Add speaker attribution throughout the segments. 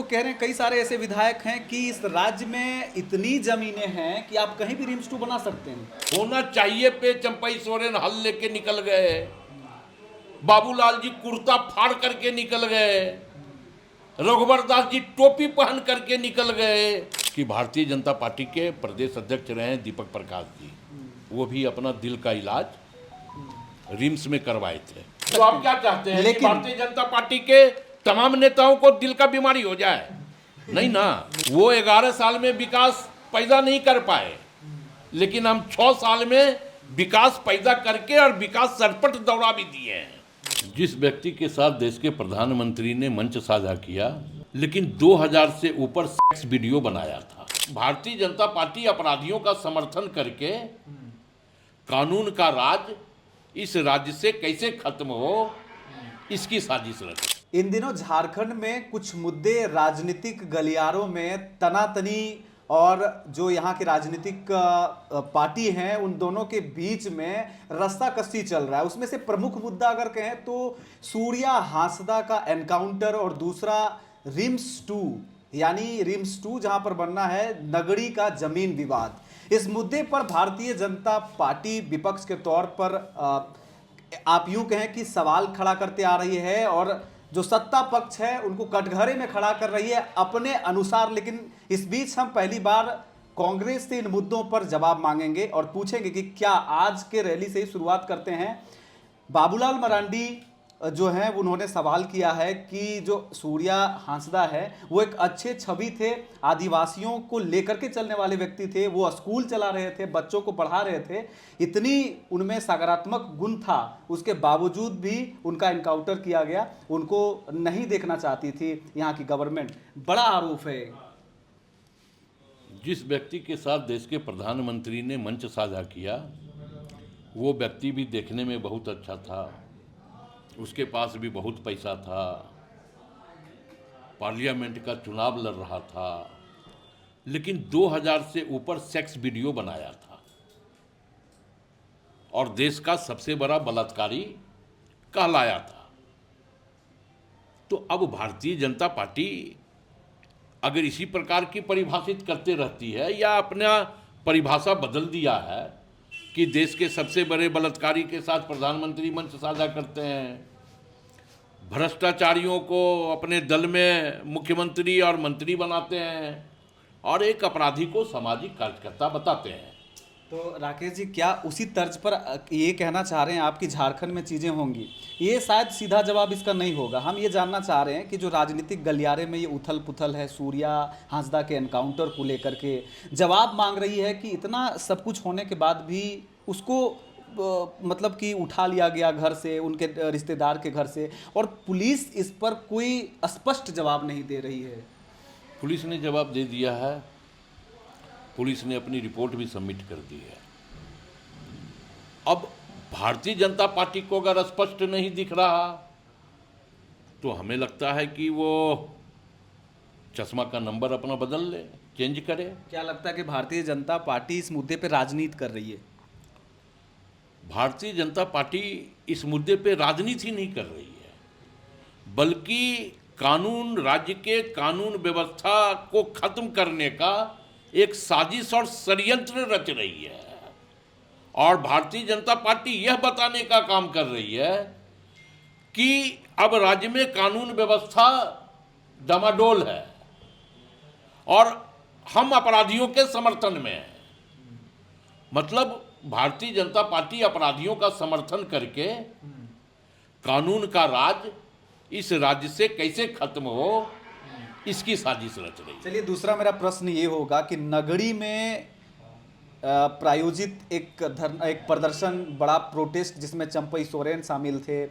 Speaker 1: लोग कह रहे हैं, कई सारे ऐसे विधायक हैं कि इस राज्य में इतनी जमीनें हैं कि आप कहीं भी रिम्स 2 बना सकते हैं।
Speaker 2: होना चाहिए पे चंपई सोरेन हल लेके निकल गए, बाबूलाल जी कुर्ता फाड़ करके निकल गए, रघुवर दास जी टोपी पहन करके निकल गए। कि भारतीय जनता पार्टी के प्रदेश अध्यक्ष रहे दीपक प्रकाश जी, वो भी अपना दिल का इलाज रिम्स में करवाए थे। तो आप क्या चाहते हैं कि भारतीय जनता पार्टी के तमाम नेताओं को दिल का बीमारी हो जाए? नहीं ना, वो 11 साल में विकास पैदा नहीं कर पाए, लेकिन हम 6 साल में विकास पैदा करके और विकास सरपट दौड़ा भी दिए हैं। जिस व्यक्ति के साथ देश के प्रधानमंत्री ने मंच साझा किया, लेकिन 2000 से ऊपर सेक्स वीडियो बनाया था। भारतीय जनता पार्टी अपराधियों का समर्थन करके कानून का राज इस राज्य से कैसे खत्म हो, इसकी साजिश रची।
Speaker 1: इन दिनों झारखंड में कुछ मुद्दे राजनीतिक गलियारों में तनातनी और जो यहाँ की राजनीतिक पार्टी हैं उन दोनों के बीच में रस्साकसी चल रहा है। उसमें से प्रमुख मुद्दा अगर कहें तो सूर्या हांसदा का एनकाउंटर और दूसरा रिम्स 2 यानी रिम्स 2 जहां पर बनना है नगड़ी का जमीन विवाद। इस मुद्दे पर भारतीय जनता पार्टी विपक्ष के तौर पर आप यूं कहें कि सवाल खड़ा करते आ रही है और जो सत्ता पक्ष है उनको कटघरे में खड़ा कर रही है अपने अनुसार। लेकिन इस बीच हम पहली बार कांग्रेस से इन मुद्दों पर जवाब मांगेंगे और पूछेंगे कि क्या आज के रैली से ही शुरुआत करते हैं। बाबूलाल मरांडी जो हैं उन्होंने सवाल किया है कि जो सूर्या हांसदा है वो एक अच्छे छवि थे, आदिवासियों को लेकर के चलने वाले व्यक्ति थे, वो स्कूल चला रहे थे, बच्चों को पढ़ा रहे थे, इतनी उनमें सकारात्मक गुण था, उसके बावजूद भी उनका एनकाउंटर किया गया। उनको नहीं देखना चाहती थी यहाँ की गवर्नमेंट। बड़ा आरोप है।
Speaker 2: जिस व्यक्ति के साथ देश के प्रधानमंत्री ने मंच साझा किया, वो व्यक्ति भी देखने में बहुत अच्छा था, उसके पास भी बहुत पैसा था, पार्लियामेंट का चुनाव लड़ रहा था, लेकिन 2000 से ऊपर सेक्स वीडियो बनाया था और देश का सबसे बड़ा बलात्कारी कहलाया था। तो अब भारतीय जनता पार्टी अगर इसी प्रकार की परिभाषित करते रहती है या अपना परिभाषा बदल दिया है कि देश के सबसे बड़े बलात्कारी के साथ प्रधानमंत्री मंच साझा करते हैं, भ्रष्टाचारियों को अपने दल में मुख्यमंत्री और मंत्री बनाते हैं और एक अपराधी को सामाजिक कार्यकर्ता बताते हैं।
Speaker 1: तो राकेश जी, क्या उसी तर्ज पर ये कहना चाह रहे हैं आप कि झारखंड में चीज़ें होंगी? ये शायद सीधा जवाब इसका नहीं होगा। हम ये जानना चाह रहे हैं कि जो राजनीतिक गलियारे में ये उथल पुथल है सूर्या हांसदा के एनकाउंटर को लेकर के, जवाब मांग रही है कि इतना सब कुछ होने के बाद भी उसको मतलब कि उठा लिया गया घर से, उनके रिश्तेदार के घर से, और पुलिस इस पर कोई स्पष्ट जवाब नहीं दे रही है।
Speaker 2: पुलिस ने जवाब दे दिया है, पुलिस ने अपनी रिपोर्ट भी सबमिट कर दी है। अब भारतीय जनता पार्टी को अगर स्पष्ट नहीं दिख रहा तो हमें लगता है कि वो चश्मा का नंबर अपना बदल ले, चेंज करे।
Speaker 1: क्या लगता है कि भारतीय जनता पार्टी इस मुद्दे पर राजनीति कर रही है?
Speaker 2: भारतीय जनता पार्टी इस मुद्दे पे राजनीति नहीं कर रही है, बल्कि कानून, राज्य के कानून व्यवस्था को खत्म करने का एक साजिश और षड्यंत्र रच रही है। और भारतीय जनता पार्टी यह बताने का काम कर रही है कि अब राज्य में कानून व्यवस्था डामाडोल है और हम अपराधियों के समर्थन में हैं। मतलब भारतीय जनता पार्टी अपराधियों का समर्थन करके कानून का राज इस राज्य से कैसे खत्म हो, इसकी साजिश रच रही है।
Speaker 1: चलिए, दूसरा मेरा प्रश्न ये होगा कि नगड़ी में प्रायोजित एक प्रदर्शन, बड़ा प्रोटेस्ट जिसमें चंपई सोरेन शामिल थे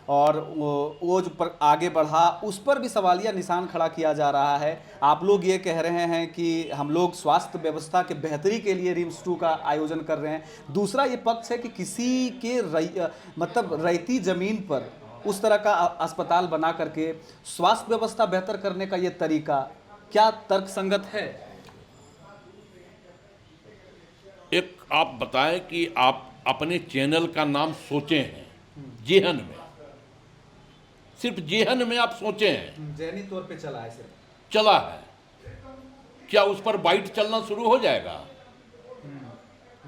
Speaker 1: और वो जो आगे बढ़ा, उस पर भी सवालिया निशान खड़ा किया जा रहा है। आप लोग ये कह रहे हैं कि हम लोग स्वास्थ्य व्यवस्था के बेहतरी के लिए रिम्स 2 का आयोजन कर रहे हैं। दूसरा ये पक्ष है कि किसी के मतलब रैयती ज़मीन पर उस तरह का अस्पताल बना करके स्वास्थ्य व्यवस्था बेहतर करने का ये तरीका क्या तर्कसंगत है?
Speaker 2: एक आप बताएं कि आप अपने चैनल का नाम सोचे हैं जेहन में, सिर्फ जेहन में आप सोचे हैं?
Speaker 1: जहनी तौर पे चला है सिर्फ।
Speaker 2: चला है, क्या उस पर बाइट चलना शुरू हो जाएगा?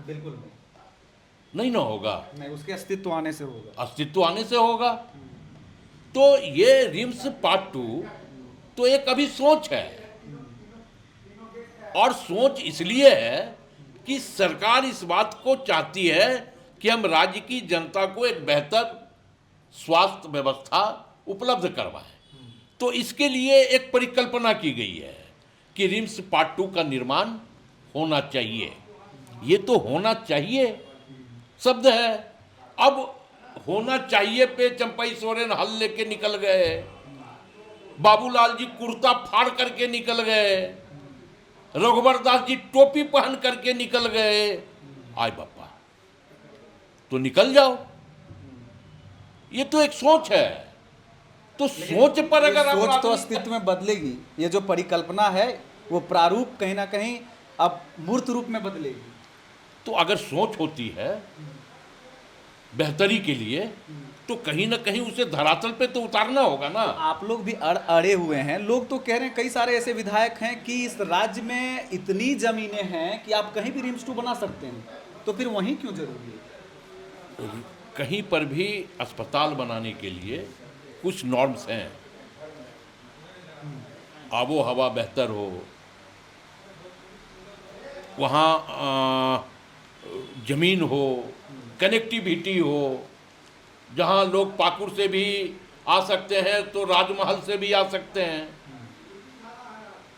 Speaker 1: बिल्कुल
Speaker 2: नहीं ना होगा,
Speaker 1: नहीं, उसके अस्तित्व आने से होगा।
Speaker 2: अस्तित्व आने से होगा। तो ये रिम्स पार्ट 2 तो एक अभी सोच है, और सोच इसलिए है कि सरकार इस बात को चाहती है कि हम राज्य की जनता को एक बेहतर स्वास्थ्य व्यवस्था उपलब्ध करवाएं। तो इसके लिए एक परिकल्पना की गई है कि रिम्स पार्ट 2 का निर्माण होना चाहिए। ये तो होना चाहिए शब्द है। अब होना चाहिए पे चंपई सोरेन हल लेके निकल गए, बाबूलाल जी कुर्ता फाड़ करके निकल गए, रघुवर दास जी टोपी पहन करके निकल गए। आय बापा, तो निकल जाओ, ये तो एक सोच है। तो सोच पर अगर आप
Speaker 1: सोच तो अस्तित्व में बदलेगी, ये जो परिकल्पना है वो प्रारूप कहीं ना कहीं अब मूर्त रूप में बदलेगी।
Speaker 2: तो अगर सोच होती है बेहतरी के लिए, तो कहीं ना कहीं उसे धरातल पे तो उतारना होगा ना।
Speaker 1: आप लोग भी अड़े हुए हैं। लोग तो कह रहे हैं, कई सारे ऐसे विधायक हैं कि इस राज्य में इतनी जमीनें हैं कि आप कहीं भी रिम्स 2 बना सकते हैं, तो फिर वहीं क्यों जरूरी है?
Speaker 2: कहीं पर भी अस्पताल बनाने के लिए कुछ नॉर्म्स हैं। आबो हवा बेहतर हो, वहाँ जमीन हो, कनेक्टिविटी हो, जहाँ लोग पाकुड़ से भी आ सकते हैं तो राजमहल से भी आ सकते हैं।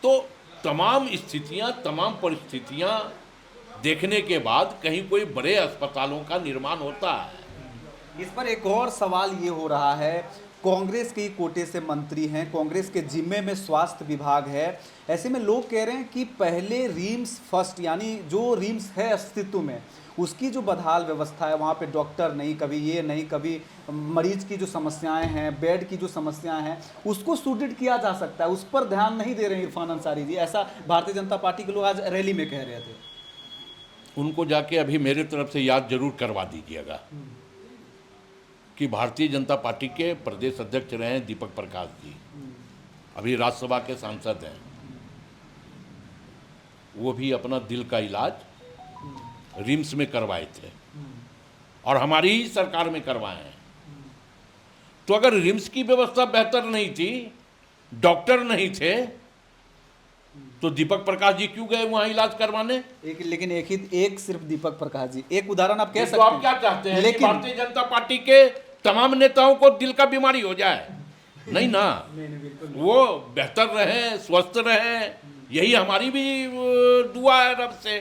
Speaker 2: तो तमाम स्थितियाँ, तमाम परिस्थितियाँ देखने के बाद कहीं कोई बड़े अस्पतालों का निर्माण होता है।
Speaker 1: इस पर एक और सवाल ये हो रहा है, कांग्रेस के ही कोटे से मंत्री हैं, कांग्रेस के जिम्मे में स्वास्थ्य विभाग है, ऐसे में लोग कह रहे हैं कि पहले रिम्स फर्स्ट, यानी जो रिम्स है अस्तित्व में, उसकी जो बदहाल व्यवस्था है, वहाँ पे डॉक्टर नहीं, कभी ये नहीं, कभी मरीज की जो समस्याएं हैं, बेड की जो समस्याएं हैं, उसको सुदृढ़ किया जा सकता है। उस पर ध्यान नहीं दे रहे हैं इरफान अंसारी जी, ऐसा भारतीय जनता पार्टी के लोग आज रैली में कह रहे थे।
Speaker 2: उनको जाके अभी मेरे तरफ से याद जरूर करवा दीजिएगा कि भारतीय जनता पार्टी के प्रदेश अध्यक्ष रहे हैं दीपक प्रकाश जी, अभी राज्यसभा के सांसद हैं। वो भी अपना दिल का इलाज रिम्स में करवाए थे और हमारी ही सरकार में करवाए हैं। तो अगर रिम्स की व्यवस्था बेहतर नहीं थी, डॉक्टर नहीं थे, तो दीपक प्रकाश जी क्यों गए वहां इलाज करवाने?
Speaker 1: लेकिन एक सिर्फ दीपक प्रकाश जी, एक उदाहरण आप कह
Speaker 2: तो
Speaker 1: सकते
Speaker 2: आप
Speaker 1: हैं।
Speaker 2: क्या चाहते हैं कि
Speaker 1: लेकिन
Speaker 2: भारतीय जनता पार्टी के तमाम नेताओं को दिल का बीमारी हो जाए? नहीं ना, वो बेहतर रहें, स्वस्थ रहें, यही हमारी भी दुआ है रब से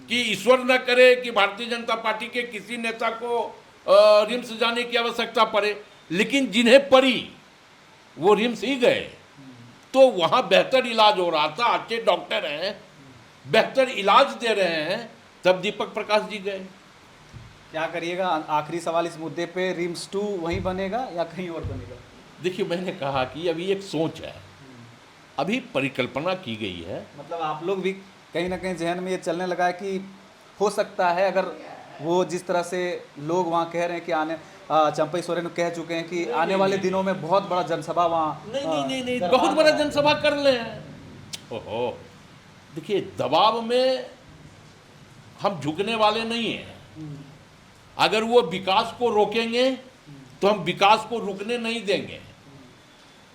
Speaker 2: कि ईश्वर न करे कि भारतीय जनता पार्टी के किसी नेता को रिम्स जाने की आवश्यकता पड़े। लेकिन जिन्हें पड़ी वो रिम्स ही गए, तो वहाँ बेहतर इलाज हो रहा था, अच्छे डॉक्टर हैं, बेहतर इलाज दे रहे हैं, तब दीपक प्रकाश जी गए।
Speaker 1: क्या करिएगा? आखिरी सवाल इस मुद्दे पे, रिम्स 2 वहीं बनेगा या कहीं और बनेगा?
Speaker 2: देखिए, मैंने कहा कि अभी एक सोच है, अभी परिकल्पना की गई है।
Speaker 1: मतलब आप लोग भी कहीं ना कहीं जहन में ये चलने लगा है कि हो सकता है, अगर वो जिस तरह से लोग वहाँ कह रहे हैं कि आने, चंपई सोरेन कह चुके हैं कि आने वाले दिनों में बहुत बड़ा जनसभा वहाँ
Speaker 2: नहीं, बहुत बड़ा जनसभा कर ले। ओहो, देखिए, दबाव में हम झुकने वाले नहीं हैं। अगर वो विकास को रोकेंगे तो हम विकास को रुकने नहीं देंगे।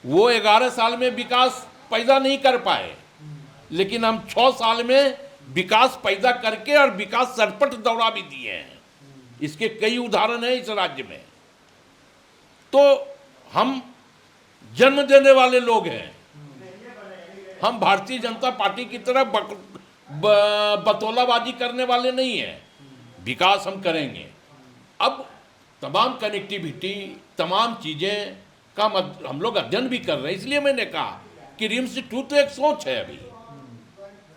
Speaker 2: वो 11 साल में विकास पैदा नहीं कर पाए, लेकिन हम 6 साल में विकास पैदा करके और विकास सरपट दौड़ा भी दिए हैं। इसके कई उदाहरण हैं इस राज्य में। तो हम जन्म देने वाले लोग हैं, हम भारतीय जनता पार्टी की तरह बतौलाबाजी करने वाले नहीं हैं। विकास हम करेंगे। अब तमाम कनेक्टिविटी, तमाम चीज़ें का हम लोग अध्ययन भी कर रहे हैं। इसलिए मैंने कहा कि रिम्स 2 तो एक सोच है अभी।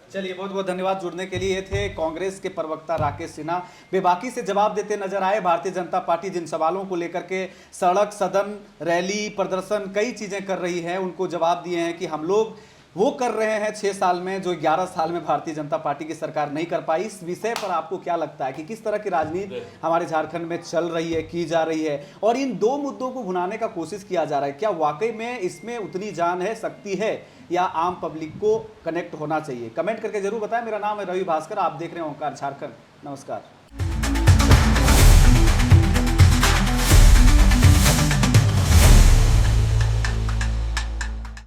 Speaker 1: चलिए, बहुत बहुत धन्यवाद जुड़ने के लिए। ये थे कांग्रेस के प्रवक्ता राकेश सिन्हा, बेबाकी से जवाब देते नजर आए। भारतीय जनता पार्टी जिन सवालों को लेकर के सड़क, सदन, रैली, प्रदर्शन, कई चीज़ें कर रही है, उनको जवाब दिए हैं कि हम लोग वो कर रहे हैं 6 साल में जो 11 साल में भारतीय जनता पार्टी की सरकार नहीं कर पाई। इस विषय पर आपको क्या लगता है कि किस तरह की राजनीति हमारे झारखंड में चल रही है, की जा रही है, और इन 2 मुद्दों को भुनाने का कोशिश किया जा रहा है? क्या वाकई में इसमें उतनी जान है, शक्ति है या आम पब्लिक को कनेक्ट होना चाहिए? कमेंट करके जरूर बताएं। मेरा नाम है रवि भास्कर, आप देख रहे हैं ओंकार झारखंड। नमस्कार।